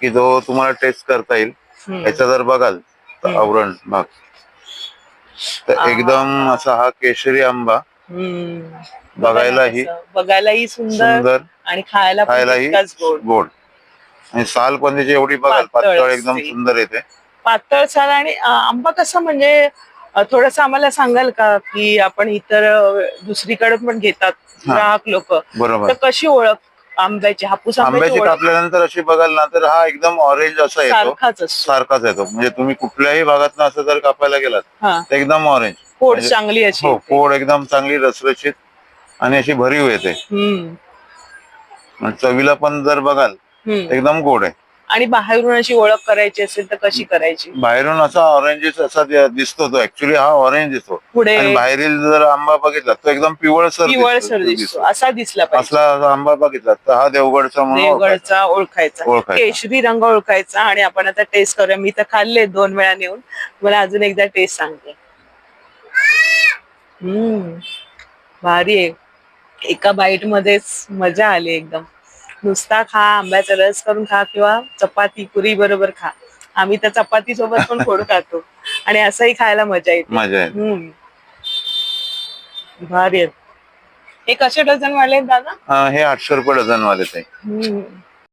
की जो तुम्हाला टेस्ट करता येईल. याचा जर बघाल तर आवरण भाग तर एकदम असा हा केशरी आंबा, बघायलाही सुंदर सुंदर आणि खायलाही गोड. आणि साल पण त्याची एवढी बघाल पातळ एकदम सुंदर येते. पातळ साल. आणि आंबा कसा म्हणजे थोडस आम्हाला सांगाल का की आपण इतर दुसरीकडे पण घेतात ग्राहक लोक, बरोबर. तर कशी ओळख आंब्याची, हापूस आंब्याची कापल्यानंतर अशी बघाल ना तर हा एकदम ऑरेंज असा येतो, सारखाच येतो. म्हणजे तुम्ही कुठल्याही भागात असं जर कापायला गेलात तर एकदम ऑरेंज, फोड चांगली अशी, हो फोड एकदम चांगली रसरशीत आणि अशी भरीव येते. चवीला पण जर बघाल एकदम गोड आहे. आणि बाहेरून अशी ओळख करायची असेल तर कशी करायची? बाहेरून असा ऑरेंज असा दिसतो, तो ऍक्च्युली हा ऑरेंज दिसतो. पुढे आणि बाहेरील जर आंबा बघितला तो एकदम पिवळसर दिसतो. असा दिसला पाहिजे. असला आंबा बघितला तर हा देवगडचा देवगडचा ओळखायचा, केशरी रंग ओळखायचा. आणि आपण आता टेस्ट करूया. मी तर खाल्ले 2 वेळा नेऊन, मला अजून एकदा टेस्ट सांगते. भारी आहे. एका बाईट मध्येच मजा आली एकदम. नुसता खा, आंब्याचा रस करून खा किंवा चपाती पुरी बरोबर खा. आम्ही तर चपाती सोबत पण फोड खातो आणि असंही खायला मजा येते. भारी आहेत. हे कसे डझन वाले दादा? हे 800 रुपये डझन वाले.